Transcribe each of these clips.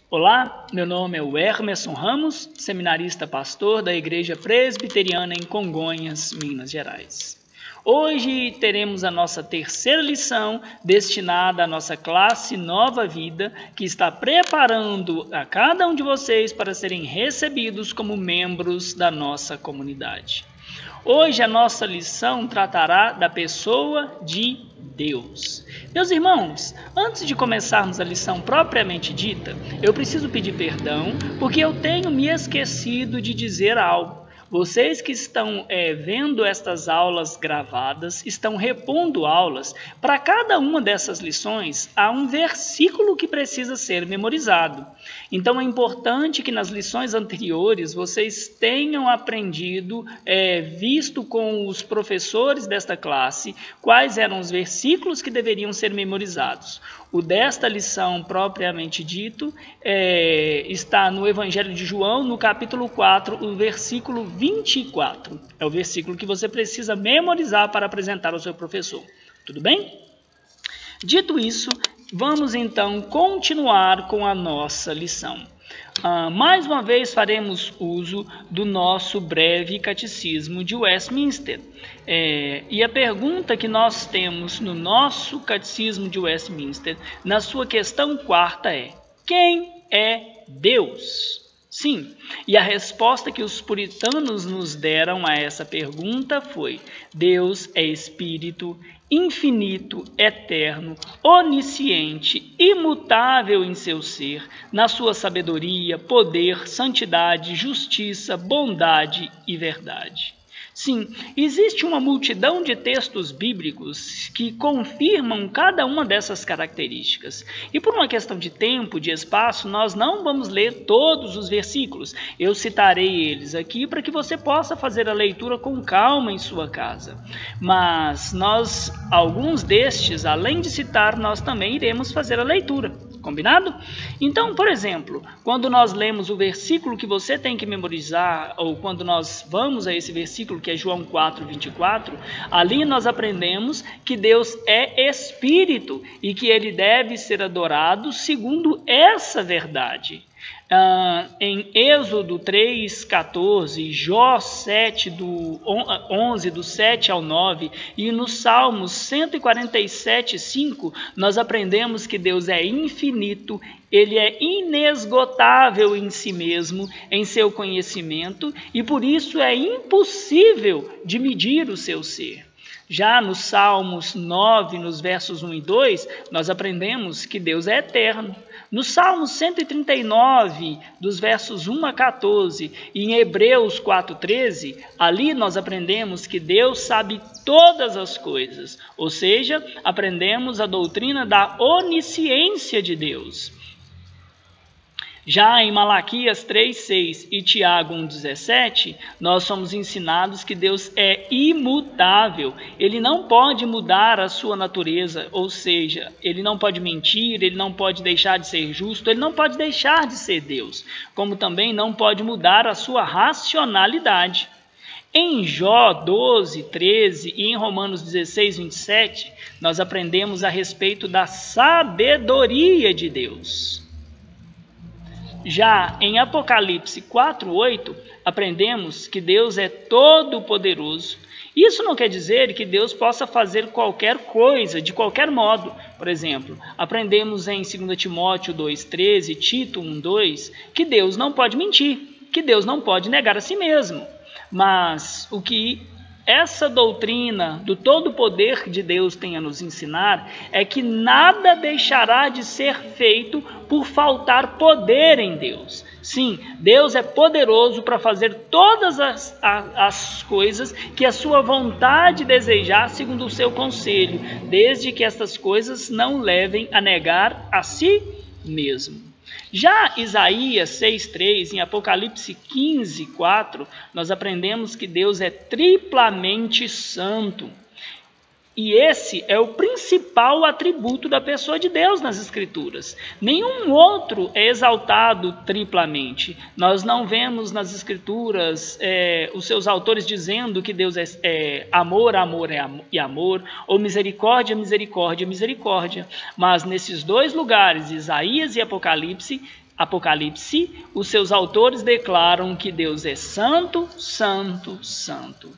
Olá, meu nome é Wermerson Ramos, seminarista pastor da Igreja Presbiteriana em Congonhas, Minas Gerais. Hoje teremos a nossa terceira lição destinada à nossa classe Nova Vida, que está preparando a cada um de vocês para serem recebidos como membros da nossa comunidade. Hoje a nossa lição tratará da pessoa de Deus. Meus irmãos, antes de começarmos a lição propriamente dita, eu preciso pedir perdão porque eu tenho me esquecido de dizer algo. Vocês que estão vendo estas aulas gravadas, estão repondo aulas, para cada uma dessas lições há um versículo que precisa ser memorizado. Então é importante que nas lições anteriores vocês tenham aprendido, visto com os professores desta classe, quais eram os versículos que deveriam ser memorizados. O desta lição propriamente dito está no Evangelho de João, no capítulo 4, o versículo 24. É o versículo que você precisa memorizar para apresentar ao seu professor. Tudo bem? Dito isso, vamos então continuar com a nossa lição. Mais uma vez faremos uso do nosso breve catecismo de Westminster. E a pergunta que nós temos no nosso catecismo de Westminster, na sua questão 4ª é: quem é Deus? Sim, e a resposta que os puritanos nos deram a essa pergunta foi: Deus é Espírito, infinito, eterno, onisciente, imutável em seu ser, na sua sabedoria, poder, santidade, justiça, bondade e verdade. Sim, existe uma multidão de textos bíblicos que confirmam cada uma dessas características. E por uma questão de tempo, de espaço, nós não vamos ler todos os versículos. Eu citarei eles aqui para que você possa fazer a leitura com calma em sua casa. Mas alguns destes, além de citar, nós também iremos fazer a leitura. Combinado? Então, por exemplo, quando nós lemos o versículo que você tem que memorizar, ou quando nós vamos a esse versículo que é João 4, 24, ali nós aprendemos que Deus é Espírito e que Ele deve ser adorado segundo essa verdade. Em Êxodo 3, 14, Jó 7, 11, do 7 ao 9, e no Salmos 147, 5, nós aprendemos que Deus é infinito, Ele é inesgotável em si mesmo, em seu conhecimento, e por isso é impossível de medir o seu ser. Já nos Salmos 9, nos versos 1 e 2, nós aprendemos que Deus é eterno. No Salmo 139, dos versos 1 a 14, e em Hebreus 4:13, ali nós aprendemos que Deus sabe todas as coisas, ou seja, aprendemos a doutrina da onisciência de Deus. Já em Malaquias 3:6 e Tiago 1:17, nós somos ensinados que Deus é imutável. Ele não pode mudar a sua natureza, ou seja, Ele não pode mentir, Ele não pode deixar de ser justo, Ele não pode deixar de ser Deus, como também não pode mudar a sua racionalidade. Em Jó 12, 13 e em Romanos 16, 27, nós aprendemos a respeito da sabedoria de Deus. Já em Apocalipse 4:8, aprendemos que Deus é todo-poderoso. Isso não quer dizer que Deus possa fazer qualquer coisa, de qualquer modo. Por exemplo, aprendemos em 2 Timóteo 2:13, Tito 1:2, que Deus não pode mentir, que Deus não pode negar a si mesmo. Mas o que essa doutrina do todo poder de Deus tem a nos ensinar é que nada deixará de ser feito por faltar poder em Deus. Sim, Deus é poderoso para fazer todas as coisas que a sua vontade desejar segundo o seu conselho, desde que estas coisas não levem a negar a si mesmo. Já Isaías 6:3, em Apocalipse 15:4, nós aprendemos que Deus é triplamente santo. E esse é o principal atributo da pessoa de Deus nas Escrituras. Nenhum outro é exaltado triplamente. Nós não vemos nas Escrituras os seus autores dizendo que Deus é amor, amor e amor, ou misericórdia, misericórdia, misericórdia. Mas nesses dois lugares, Isaías e Apocalipse, Apocalipse, os seus autores declaram que Deus é santo, santo, santo.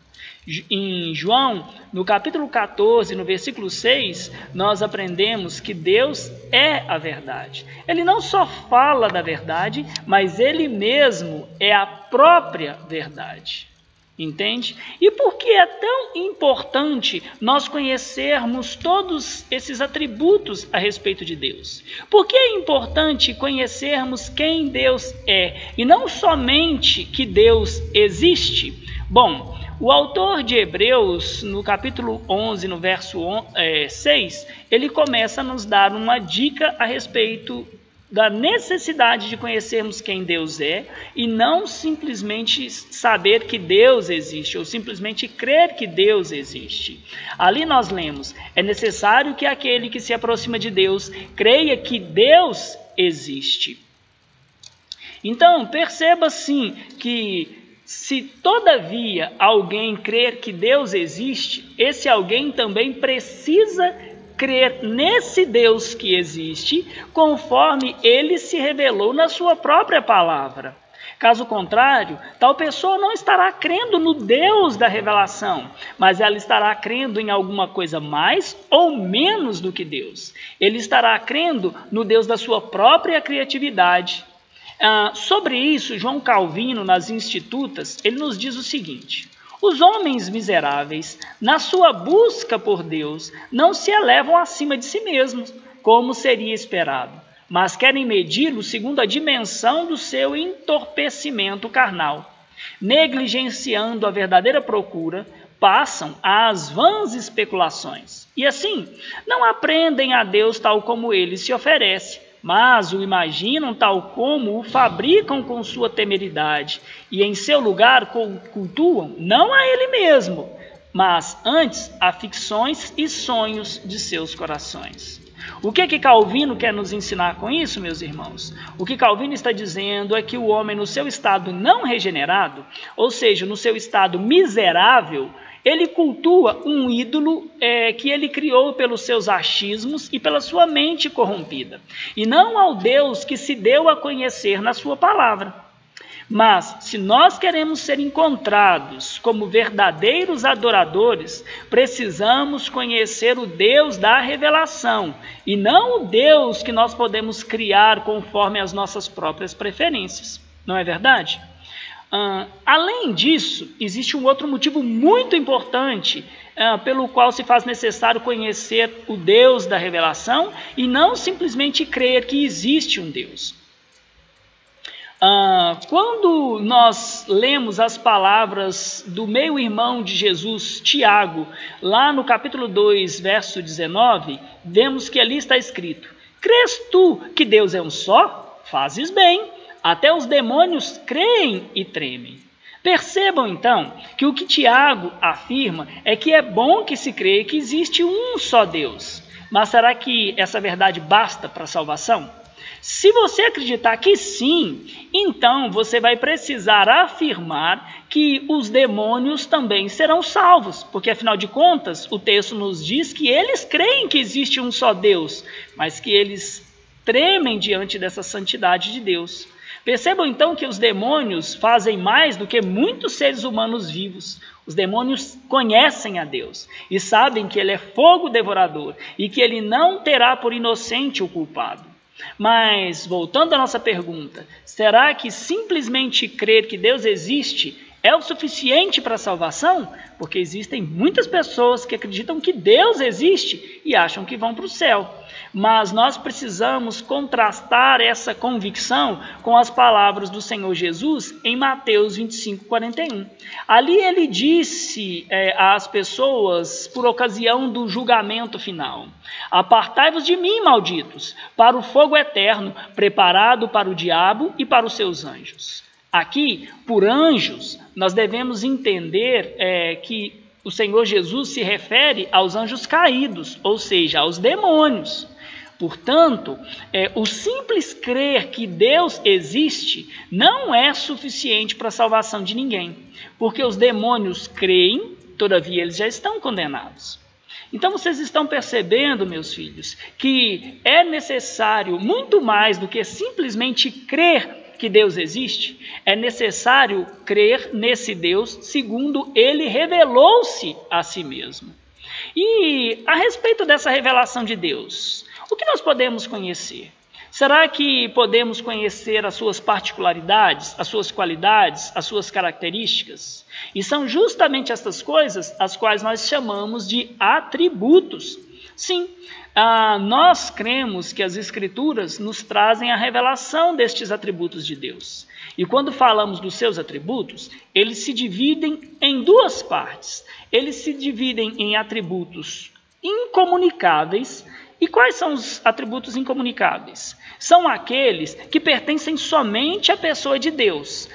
Em João, no capítulo 14, no versículo 6, nós aprendemos que Deus é a verdade. Ele não só fala da verdade, mas ele mesmo é a própria verdade. Entende? E por que é tão importante nós conhecermos todos esses atributos a respeito de Deus? Por que é importante conhecermos quem Deus é e não somente que Deus existe? Bom, o autor de Hebreus, no capítulo 11, no verso 6, ele começa a nos dar uma dica a respeito da necessidade de conhecermos quem Deus é e não simplesmente saber que Deus existe ou simplesmente crer que Deus existe. Ali nós lemos: é necessário que aquele que se aproxima de Deus creia que Deus existe. Então, perceba sim que se todavia alguém crer que Deus existe, esse alguém também precisa crer nesse Deus que existe, conforme ele se revelou na sua própria palavra. Caso contrário, tal pessoa não estará crendo no Deus da revelação, mas ela estará crendo em alguma coisa mais ou menos do que Deus. Ele estará crendo no Deus da sua própria criatividade. Sobre isso, João Calvino, nas Institutas, ele nos diz o seguinte: os homens miseráveis, na sua busca por Deus, não se elevam acima de si mesmos, como seria esperado, mas querem medi-lo segundo a dimensão do seu entorpecimento carnal. Negligenciando a verdadeira procura, passam às vãs especulações. E assim, não aprendem a Deus tal como ele se oferece, mas o imaginam tal como o fabricam com sua temeridade, e em seu lugar cultuam não a ele mesmo, mas antes a ficções e sonhos de seus corações. O que Calvino quer nos ensinar com isso, meus irmãos? O que Calvino está dizendo é que o homem, no seu estado não regenerado, ou seja, no seu estado miserável, ele cultua um ídolo que ele criou pelos seus achismos e pela sua mente corrompida, e não ao Deus que se deu a conhecer na sua palavra. Mas, se nós queremos ser encontrados como verdadeiros adoradores, precisamos conhecer o Deus da revelação, e não o Deus que nós podemos criar conforme as nossas próprias preferências. Não é verdade? Além disso, existe um outro motivo muito importante pelo qual se faz necessário conhecer o Deus da revelação e não simplesmente crer que existe um Deus. Quando nós lemos as palavras do meio-irmão de Jesus, Tiago, lá no capítulo 2, verso 19, vemos que ali está escrito: crês tu que Deus é um só? Fazes bem. Até os demônios creem e tremem. Percebam, então, que o que Tiago afirma é que é bom que se creia que existe um só Deus. Mas será que essa verdade basta para a salvação? Se você acreditar que sim, então você vai precisar afirmar que os demônios também serão salvos, porque afinal de contas o texto nos diz que eles creem que existe um só Deus, mas que eles tremem diante dessa santidade de Deus. Percebam então que os demônios fazem mais do que muitos seres humanos vivos. Os demônios conhecem a Deus e sabem que Ele é fogo devorador e que Ele não terá por inocente o culpado. Mas, voltando à nossa pergunta, será que simplesmente crer que Deus existe é o suficiente para a salvação? Porque existem muitas pessoas que acreditam que Deus existe e acham que vão para o céu. Mas nós precisamos contrastar essa convicção com as palavras do Senhor Jesus em Mateus 25:41. Ali ele disse às pessoas, por ocasião do julgamento final: apartai-vos de mim, malditos, para o fogo eterno, preparado para o diabo e para os seus anjos. Aqui, por anjos, nós devemos entender que o Senhor Jesus se refere aos anjos caídos, ou seja, aos demônios. Portanto, o simples crer que Deus existe não é suficiente para a salvação de ninguém, porque os demônios creem, todavia eles já estão condenados. Então vocês estão percebendo, meus filhos, que é necessário muito mais do que simplesmente crer que Deus existe, é necessário crer nesse Deus segundo ele revelou-se a si mesmo. E a respeito dessa revelação de Deus, o que nós podemos conhecer? Será que podemos conhecer as suas particularidades, as suas qualidades, as suas características? E são justamente estas coisas as quais nós chamamos de atributos. Sim, nós cremos que as Escrituras nos trazem a revelação destes atributos de Deus. E quando falamos dos seus atributos, eles se dividem em duas partes. Eles se dividem em atributos incomunicáveis. E quais são os atributos incomunicáveis? São aqueles que pertencem somente à pessoa de Deus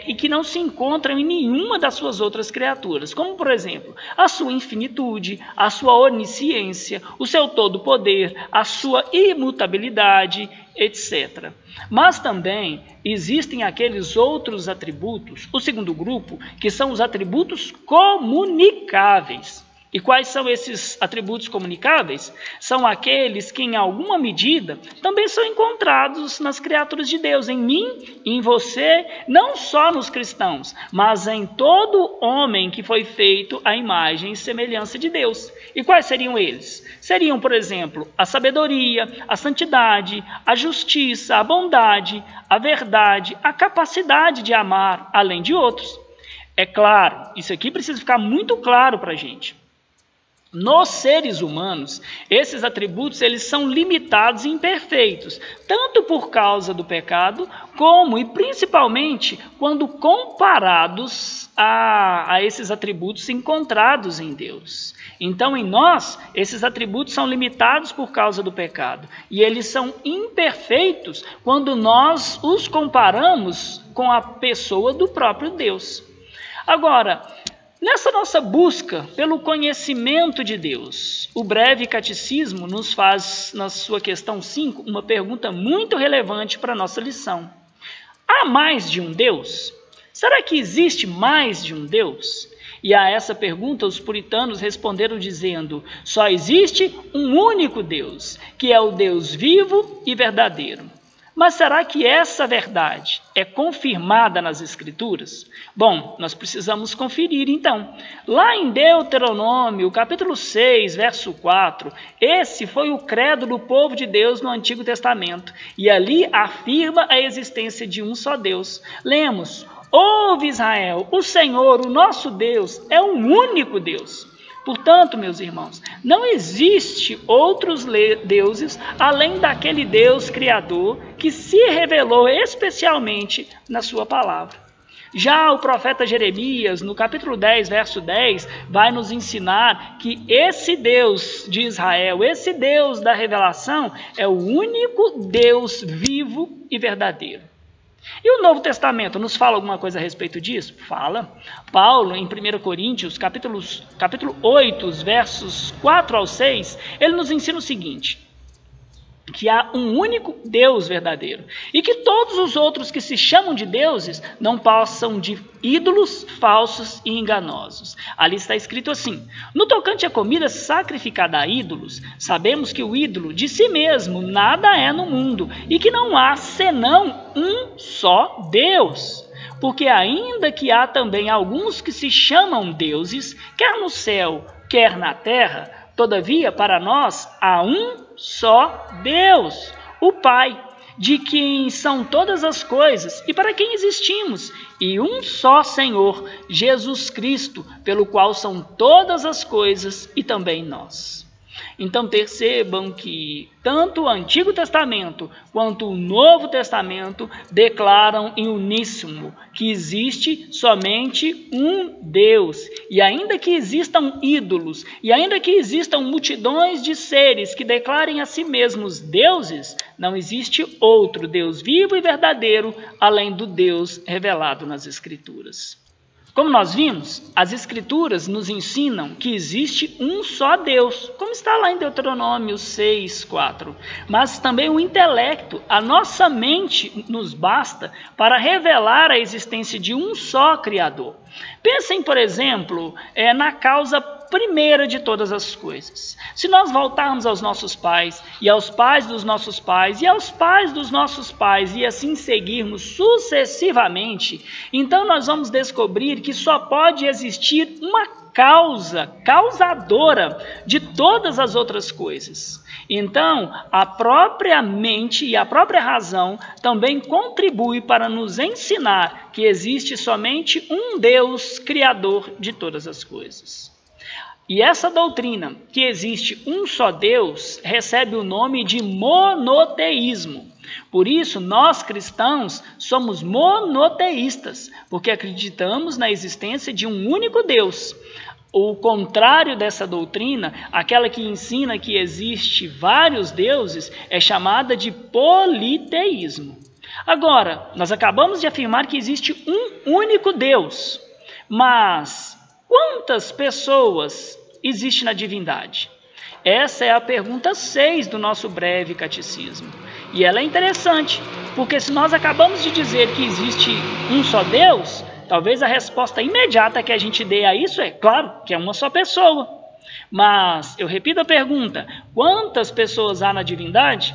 e que não se encontram em nenhuma das suas outras criaturas, como, por exemplo, a sua infinitude, a sua onisciência, o seu todo-poder, a sua imutabilidade, etc. Mas também existem aqueles outros atributos, o segundo grupo, que são os atributos comunicáveis. E quais são esses atributos comunicáveis? São aqueles que, em alguma medida, também são encontrados nas criaturas de Deus, em mim e em você, não só nos cristãos, mas em todo homem que foi feito à imagem e semelhança de Deus. E quais seriam eles? Seriam, por exemplo, a sabedoria, a santidade, a justiça, a bondade, a verdade, a capacidade de amar, além de outros. É claro, isso aqui precisa ficar muito claro para a gente. Nos seres humanos, esses atributos eles são limitados e imperfeitos, tanto por causa do pecado, como e principalmente quando comparados a esses atributos encontrados em Deus. Então, em nós, esses atributos são limitados por causa do pecado, e eles são imperfeitos quando nós os comparamos com a pessoa do próprio Deus. Agora, nessa nossa busca pelo conhecimento de Deus, o breve catecismo nos faz, na sua questão 5, uma pergunta muito relevante para a nossa lição. Há mais de um Deus? Será que existe mais de um Deus? E a essa pergunta os puritanos responderam dizendo: só existe um único Deus, que é o Deus vivo e verdadeiro. Mas será que essa verdade é confirmada nas Escrituras? Bom, nós precisamos conferir então. Lá em Deuteronômio, capítulo 6, verso 4, esse foi o credo do povo de Deus no Antigo Testamento, e ali afirma a existência de um só Deus. Lemos: ouve Israel, o Senhor, o nosso Deus, é um único Deus. Portanto, meus irmãos, não existe outros deuses além daquele Deus Criador que se revelou especialmente na sua palavra. Já o profeta Jeremias, no capítulo 10, verso 10, vai nos ensinar que esse Deus de Israel, esse Deus da revelação, é o único Deus vivo e verdadeiro. E o Novo Testamento nos fala alguma coisa a respeito disso? Fala. Paulo, em 1 Coríntios, capítulo 8, versos 4 ao 6, ele nos ensina o seguinte: que há um único Deus verdadeiro, e que todos os outros que se chamam de deuses não passam de ídolos falsos e enganosos. Ali está escrito assim: no tocante à comida sacrificada a ídolos, sabemos que o ídolo de si mesmo nada é no mundo, e que não há senão um só Deus. Porque ainda que há também alguns que se chamam deuses, quer no céu, quer na terra, todavia, para nós, há um só Deus, o Pai, de quem são todas as coisas e para quem existimos, e um só Senhor, Jesus Cristo, pelo qual são todas as coisas e também nós. Então percebam que tanto o Antigo Testamento quanto o Novo Testamento declaram em uníssono que existe somente um Deus. E ainda que existam ídolos, e ainda que existam multidões de seres que declarem a si mesmos deuses, não existe outro Deus vivo e verdadeiro além do Deus revelado nas Escrituras. Como nós vimos, as Escrituras nos ensinam que existe um só Deus, como está lá em Deuteronômio 6, 4. Mas também o intelecto, a nossa mente nos basta para revelar a existência de um só Criador. Pensem, por exemplo, na causa primeira de todas as coisas. Se nós voltarmos aos nossos pais, e aos pais dos nossos pais, e aos pais dos nossos pais, e assim seguirmos sucessivamente, então nós vamos descobrir que só pode existir uma causadora de todas as outras coisas. Então, a própria mente e a própria razão também contribui para nos ensinar que existe somente um Deus criador de todas as coisas. E essa doutrina, que existe um só Deus, recebe o nome de monoteísmo. Por isso, nós cristãos somos monoteístas, porque acreditamos na existência de um único Deus. O contrário dessa doutrina, aquela que ensina que existe vários deuses, é chamada de politeísmo. Agora, nós acabamos de afirmar que existe um único Deus, mas quantas pessoas existem na divindade? Essa é a pergunta 6 do nosso breve catecismo. E ela é interessante, porque se nós acabamos de dizer que existe um só Deus, talvez a resposta imediata que a gente dê a isso é, claro, que é uma só pessoa. Mas, eu repito a pergunta, quantas pessoas há na divindade?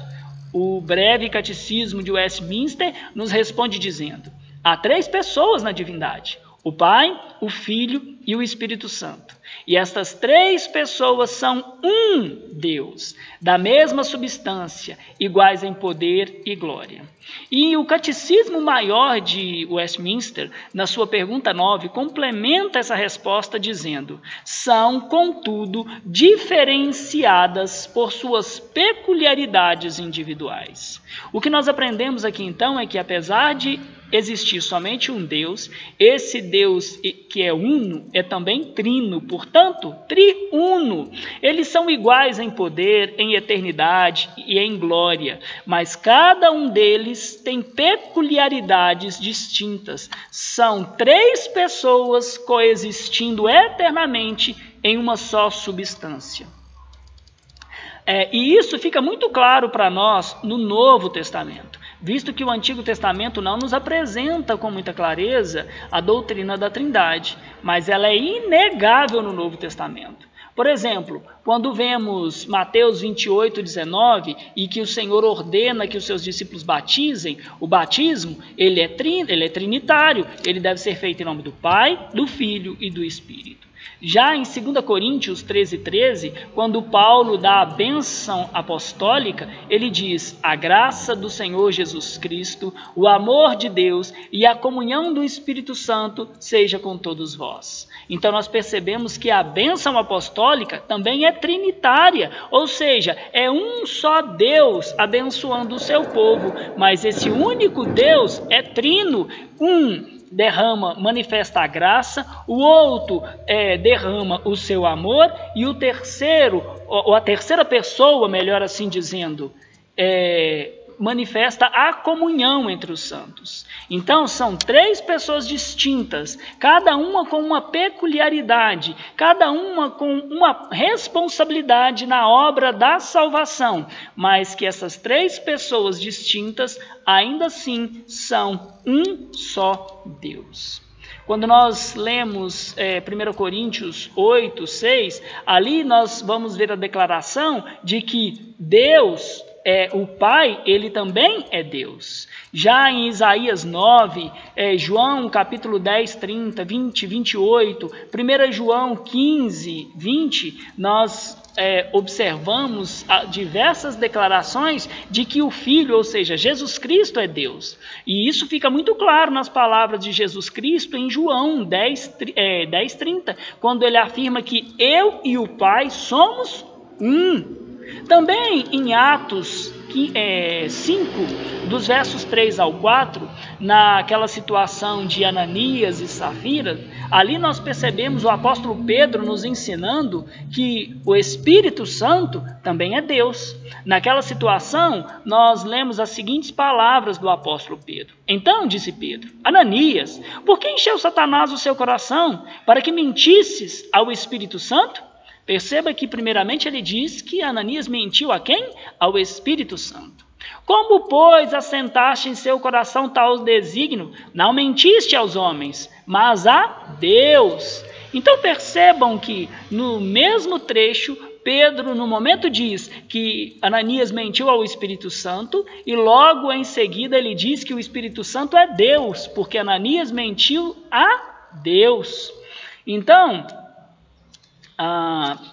O breve catecismo de Westminster nos responde dizendo, há 3 pessoas na divindade, o Pai, o Filho e o Espírito Santo. E estas 3 pessoas são um Deus, da mesma substância, iguais em poder e glória. E o Catecismo Maior de Westminster, na sua pergunta 9, complementa essa resposta dizendo, são, contudo, diferenciadas por suas peculiaridades individuais. O que nós aprendemos aqui então é que, apesar de existir somente um Deus, esse Deus que é uno é também trino, portanto, triuno. Eles são iguais em poder, em eternidade e em glória, mas cada um deles tem peculiaridades distintas. São 3 pessoas coexistindo eternamente em uma só substância. E isso fica muito claro para nós no Novo Testamento, visto que o Antigo Testamento não nos apresenta com muita clareza a doutrina da Trindade, mas ela é inegável no Novo Testamento. Por exemplo, quando vemos Mateus 28, 19, e que o Senhor ordena que os seus discípulos batizem, o batismo ele é trinitário, ele deve ser feito em nome do Pai, do Filho e do Espírito. Já em 2 Coríntios 13, quando Paulo dá a bênção apostólica, ele diz, a graça do Senhor Jesus Cristo, o amor de Deus e a comunhão do Espírito Santo seja com todos vós. Então nós percebemos que a bênção apostólica também é trinitária, ou seja, é um só Deus abençoando o seu povo, mas esse único Deus é trino, manifesta a graça, o outro derrama o seu amor e o terceiro, ou a terceira pessoa, melhor assim dizendo, manifesta a comunhão entre os santos. Então são 3 pessoas distintas, cada uma com uma peculiaridade, cada uma com uma responsabilidade na obra da salvação, mas que essas 3 pessoas distintas ainda assim são um só Deus. Quando nós lemos 1 Coríntios 8, 6, ali nós vamos ver a declaração de que Deus, o Pai, ele também é Deus. Já em Isaías 9, João capítulo 10, 30, 20, 28, 1 João 15, 20, nós observamos diversas declarações de que o Filho, ou seja, Jesus Cristo é Deus. E isso fica muito claro nas palavras de Jesus Cristo em João 10, 30, quando ele afirma que eu e o Pai somos um. Também em Atos 5, dos versos 3 ao 4, naquela situação de Ananias e Safira, ali nós percebemos o apóstolo Pedro nos ensinando que o Espírito Santo também é Deus. Naquela situação, nós lemos as seguintes palavras do apóstolo Pedro. Então, disse Pedro, Ananias, por que encheu Satanás o seu coração para que mentisses ao Espírito Santo? Perceba que, primeiramente, ele diz que Ananias mentiu a quem? Ao Espírito Santo. Como, pois, assentaste em seu coração tal desígnio? Não mentiste aos homens, mas a Deus. Então percebam que no mesmo trecho, Pedro, no momento, diz que Ananias mentiu ao Espírito Santo e logo em seguida ele diz que o Espírito Santo é Deus, porque Ananias mentiu a Deus. Então,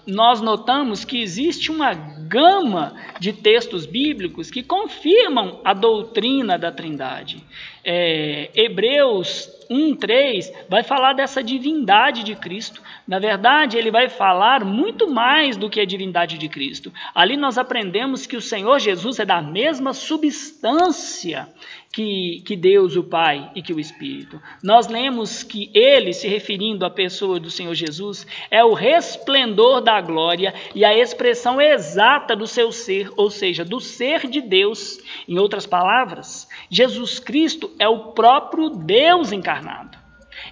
nós notamos que existe uma gama de textos bíblicos que confirmam a doutrina da Trindade. Hebreus 1:3 vai falar dessa divindade de Cristo. Na verdade, ele vai falar muito mais do que a divindade de Cristo. Ali nós aprendemos que o Senhor Jesus é da mesma substância que Deus, o Pai, e que o Espírito. Nós lemos que ele, se referindo à pessoa do Senhor Jesus, é o resplendor da glória e a expressão exata do seu ser, ou seja, do ser de Deus. Em outras palavras, Jesus Cristo é o próprio Deus encarnado.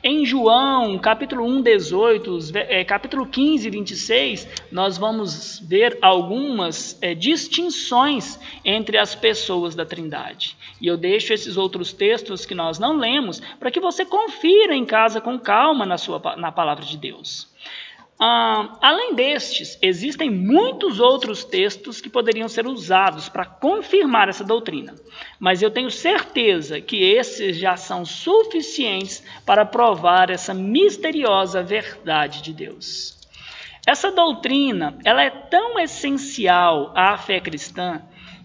Em João, capítulo 1:18, capítulo 15:26, nós vamos ver algumas distinções entre as pessoas da Trindade. E eu deixo esses outros textos que nós não lemos para que você confira em casa com calma na palavra de Deus. Além destes, existem muitos outros textos que poderiam ser usados para confirmar essa doutrina, mas eu tenho certeza que esses já são suficientes para provar essa misteriosa verdade de Deus. Essa doutrina, ela é tão essencial à fé cristã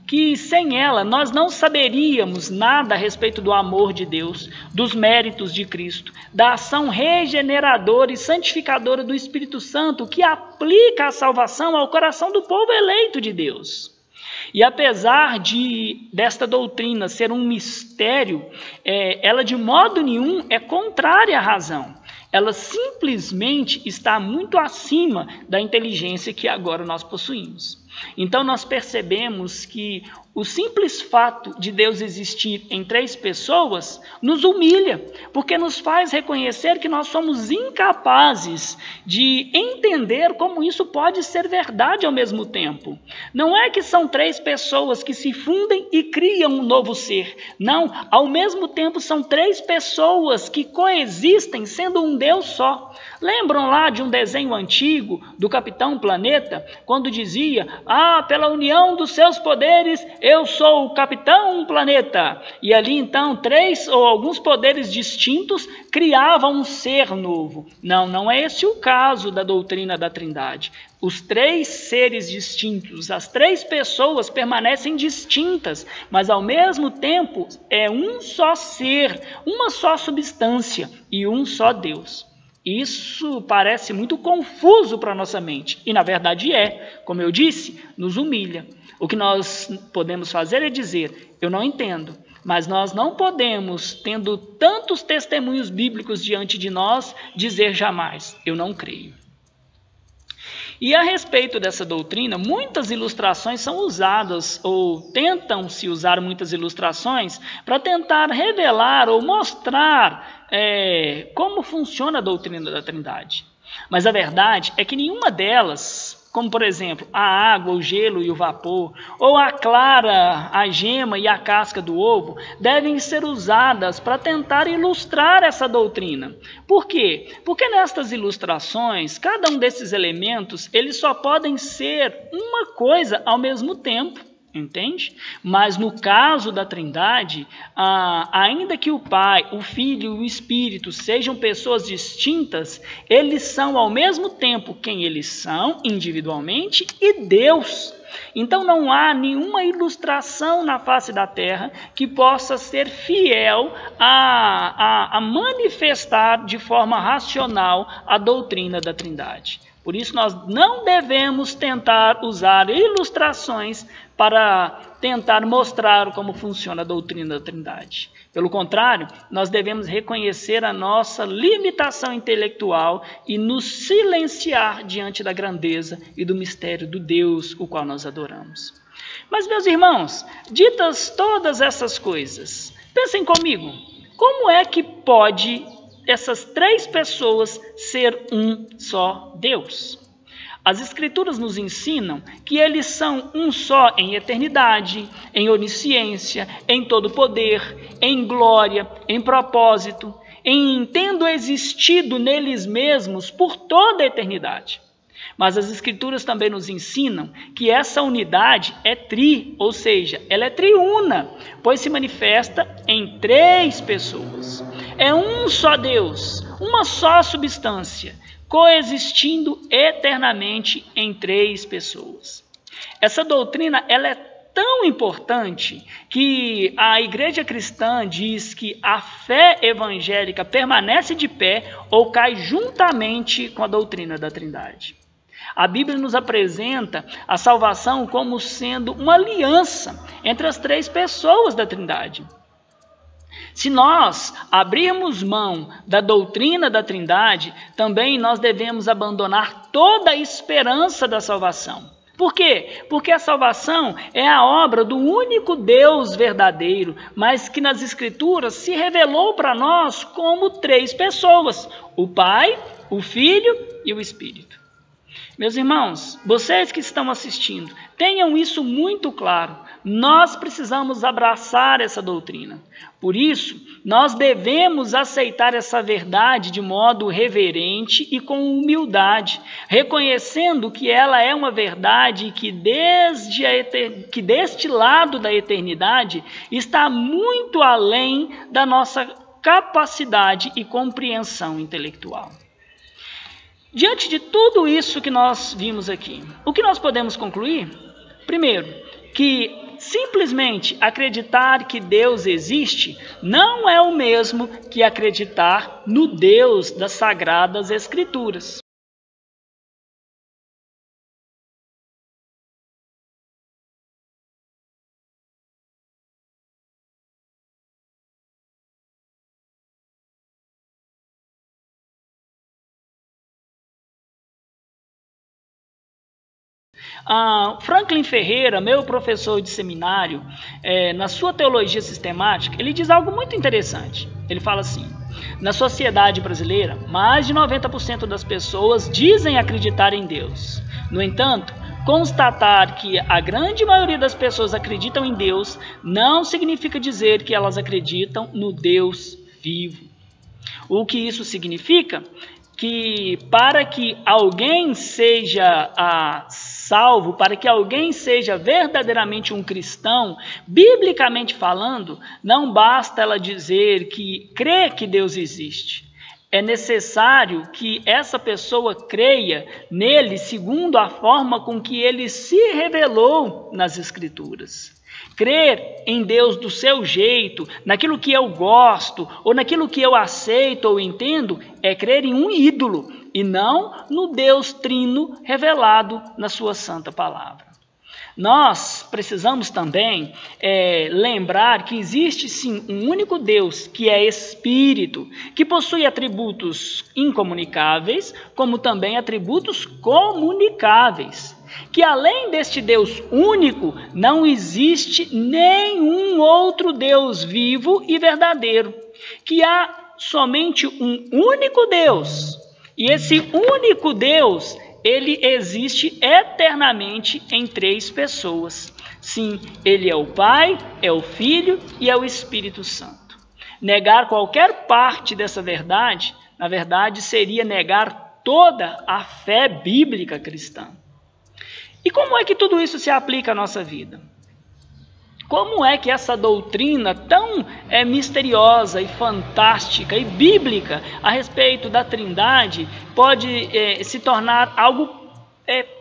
que sem ela nós não saberíamos nada a respeito do amor de Deus, dos méritos de Cristo, da ação regeneradora e santificadora do Espírito Santo que aplica a salvação ao coração do povo eleito de Deus. E apesar desta doutrina ser um mistério, ela de modo nenhum é contrária à razão. Ela simplesmente está muito acima da inteligência que agora nós possuímos. Então nós percebemos que o simples fato de Deus existir em 3 pessoas nos humilha, porque nos faz reconhecer que nós somos incapazes de entender como isso pode ser verdade ao mesmo tempo. Não é que são 3 pessoas que se fundem e criam um novo ser. Não, ao mesmo tempo são 3 pessoas que coexistem sendo um Deus só. Lembram lá de um desenho antigo do Capitão Planeta, quando dizia: pela união dos seus poderes, eu sou o Capitão Planeta. E ali então 3 ou alguns poderes distintos criavam um ser novo. Não é esse o caso da doutrina da Trindade. Os 3 seres distintos, as 3 pessoas permanecem distintas, mas ao mesmo tempo é um só ser, uma só substância e um só Deus. Isso parece muito confuso para a nossa mente, e na verdade como eu disse, nos humilha. O que nós podemos fazer é dizer: eu não entendo, mas nós não podemos, tendo tantos testemunhos bíblicos diante de nós, dizer jamais: eu não creio. E a respeito dessa doutrina, muitas ilustrações são usadas, ou tentam-se usar muitas ilustrações, para tentar revelar ou mostrar como funciona a doutrina da Trindade. Mas a verdade é que nenhuma delas, como por exemplo a água, o gelo e o vapor, ou a clara, a gema e a casca do ovo, devem ser usadas para tentar ilustrar essa doutrina. Por quê? Porque nestas ilustrações, cada um desses elementos, eles só podem ser uma coisa ao mesmo tempo. Entende? Mas no caso da Trindade, ainda que o Pai, o Filho e o Espírito sejam pessoas distintas, eles são ao mesmo tempo quem eles são individualmente e Deus. Então não há nenhuma ilustração na face da terra que possa ser fiel a manifestar de forma racional a doutrina da Trindade. Por isso nós não devemos tentar usar ilustrações para tentar mostrar como funciona a doutrina da Trindade. Pelo contrário, nós devemos reconhecer a nossa limitação intelectual e nos silenciar diante da grandeza e do mistério do Deus o qual nós adoramos. Mas, meus irmãos, ditas todas essas coisas, pensem comigo, como é que pode essas 3 pessoas ser um só Deus? As Escrituras nos ensinam que eles são um só em eternidade, em onisciência, em todo poder, em glória, em propósito. em tendo existido neles mesmos por toda a eternidade. Mas as Escrituras também nos ensinam que essa unidade é ou seja, ela é triuna, pois se manifesta em 3 pessoas. É um só Deus, uma só substância, coexistindo eternamente em 3 pessoas. Essa doutrina ela é tão importante que a igreja cristã diz que a fé evangélica permanece de pé ou cai juntamente com a doutrina da Trindade. A Bíblia nos apresenta a salvação como sendo uma aliança entre as 3 pessoas da Trindade. Se nós abrirmos mão da doutrina da Trindade, também nós devemos abandonar toda a esperança da salvação. Por quê? Porque a salvação é a obra do único Deus verdadeiro, mas que nas Escrituras se revelou para nós como 3 pessoas: o Pai, o Filho e o Espírito. Meus irmãos, vocês que estão assistindo, tenham isso muito claro. Nós precisamos abraçar essa doutrina. Por isso, nós devemos aceitar essa verdade de modo reverente e com humildade, reconhecendo que ela é uma verdade que deste lado da eternidade está muito além da nossa capacidade e compreensão intelectual. Diante de tudo isso que nós vimos aqui, o que nós podemos concluir? Primeiro, que simplesmente acreditar que Deus existe não é o mesmo que acreditar no Deus das Sagradas Escrituras. Franklin Ferreira, meu professor de seminário, na sua teologia sistemática, ele diz algo muito interessante. Ele fala assim: na sociedade brasileira, mais de 90% das pessoas dizem acreditar em Deus. No entanto, constatar que a grande maioria das pessoas acreditam em Deus não significa dizer que elas acreditam no Deus vivo. O que isso significa? Que para que alguém seja salvo, para que alguém seja verdadeiramente um cristão, biblicamente falando, não basta ela dizer que crê que Deus existe. É necessário que essa pessoa creia nele segundo a forma com que ele se revelou nas Escrituras. Crer em Deus do seu jeito, naquilo que eu gosto, ou naquilo que eu aceito ou entendo, é crer em um ídolo, e não no Deus trino revelado na sua santa palavra. Nós precisamos também lembrar que existe sim um único Deus, que é Espírito, que possui atributos incomunicáveis, como também atributos comunicáveis. Que além deste Deus único, não existe nenhum outro Deus vivo e verdadeiro. Que há somente um único Deus, e esse único Deus, ele existe eternamente em 3 pessoas. Sim, ele é o Pai, é o Filho e é o Espírito Santo. Negar qualquer parte dessa verdade, na verdade, seria negar toda a fé bíblica cristã. E como é que tudo isso se aplica à nossa vida? Como é que essa doutrina tão misteriosa e fantástica e bíblica a respeito da Trindade pode se tornar algo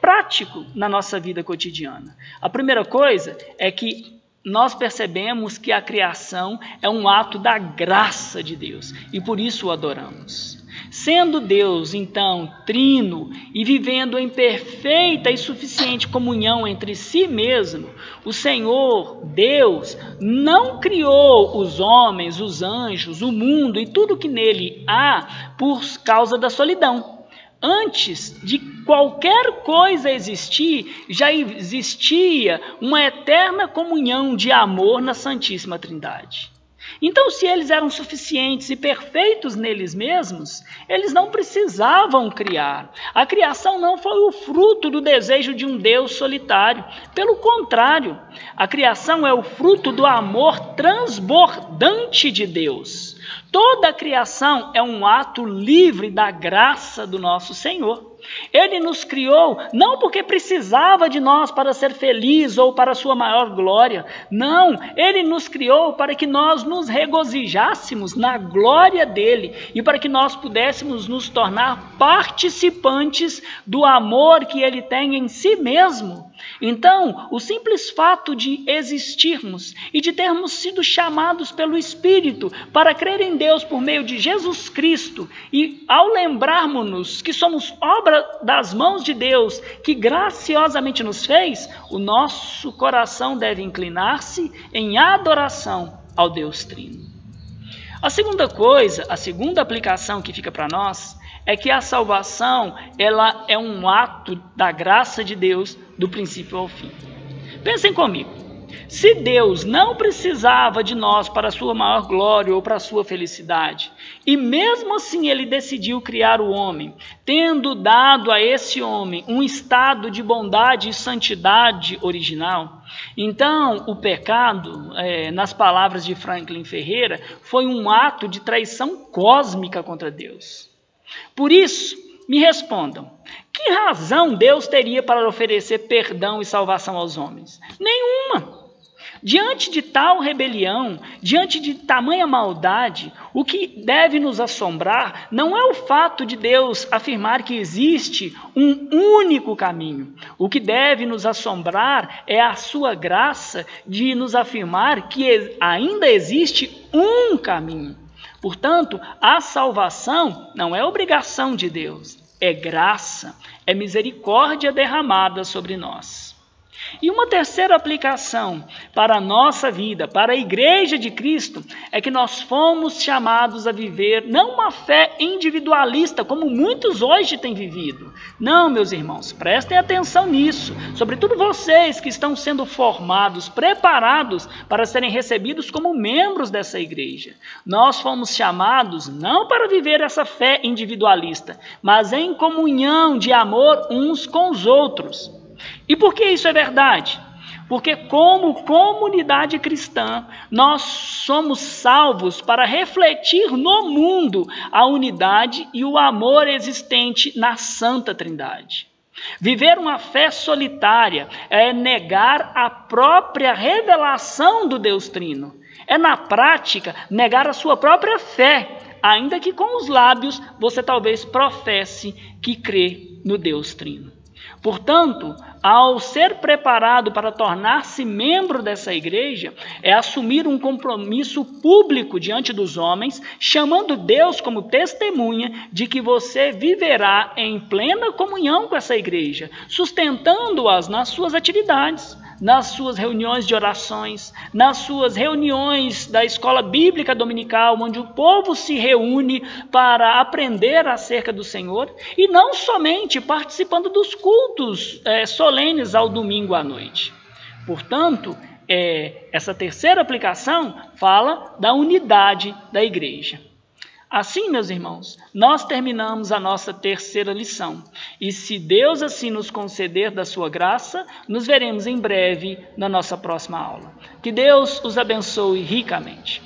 prático na nossa vida cotidiana? A primeira coisa é que nós percebemos que a criação é um ato da graça de Deus e por isso o adoramos. Sendo Deus, então, trino e vivendo em perfeita e suficiente comunhão entre si mesmo, o Senhor, Deus, não criou os homens, os anjos, o mundo e tudo que nele há por causa da solidão. Antes de qualquer coisa existir, já existia uma eterna comunhão de amor na Santíssima Trindade. Então, se eles eram suficientes e perfeitos neles mesmos, eles não precisavam criar. A criação não foi o fruto do desejo de um Deus solitário. Pelo contrário, a criação é o fruto do amor transbordante de Deus. Toda a criação é um ato livre da graça do nosso Senhor. Ele nos criou não porque precisava de nós para ser feliz ou para sua maior glória. Não, Ele nos criou para que nós nos regozijássemos na glória dEle e para que nós pudéssemos nos tornar participantes do amor que Ele tem em si mesmo. Então, o simples fato de existirmos e de termos sido chamados pelo Espírito para crer em Deus por meio de Jesus Cristo, e ao lembrarmos-nos que somos obra das mãos de Deus, que graciosamente nos fez, o nosso coração deve inclinar-se em adoração ao Deus Trino. A segunda aplicação que fica para nós é que a salvação ela é um ato da graça de Deus do princípio ao fim. Pensem comigo, se Deus não precisava de nós para a sua maior glória ou para a sua felicidade, e mesmo assim Ele decidiu criar o homem, tendo dado a esse homem um estado de bondade e santidade original, então o pecado, nas palavras de Franklin Ferreira, foi um ato de traição cósmica contra Deus. Por isso, me respondam, que razão Deus teria para oferecer perdão e salvação aos homens? Nenhuma. Diante de tal rebelião, diante de tamanha maldade, o que deve nos assombrar não é o fato de Deus afirmar que existe um único caminho. O que deve nos assombrar é a sua graça de nos afirmar que ainda existe um caminho. Portanto, a salvação não é obrigação de Deus, é graça, é misericórdia derramada sobre nós. E uma terceira aplicação para a nossa vida, para a Igreja de Cristo, é que nós fomos chamados a viver não uma fé individualista, como muitos hoje têm vivido. Não, meus irmãos, prestem atenção nisso, sobretudo vocês que estão sendo formados, preparados para serem recebidos como membros dessa igreja. Nós fomos chamados não para viver essa fé individualista, mas em comunhão de amor uns com os outros. E por que isso é verdade? Porque como comunidade cristã, nós somos salvos para refletir no mundo a unidade e o amor existente na Santa Trindade. Viver uma fé solitária é negar a própria revelação do Deus Trino. É, na prática, negar a sua própria fé, ainda que com os lábios você talvez professe que crê no Deus Trino. Portanto, ao ser preparado para tornar-se membro dessa igreja, é assumir um compromisso público diante dos homens, chamando Deus como testemunha de que você viverá em plena comunhão com essa igreja, sustentando-as nas suas atividades, nas suas reuniões de orações, nas suas reuniões da escola bíblica dominical, onde o povo se reúne para aprender acerca do Senhor, e não somente participando dos cultos solenes ao domingo à noite. Portanto, essa terceira aplicação fala da unidade da igreja. Assim, meus irmãos, nós terminamos a nossa terceira lição. E se Deus assim nos conceder da sua graça, nos veremos em breve na nossa próxima aula. Que Deus os abençoe ricamente.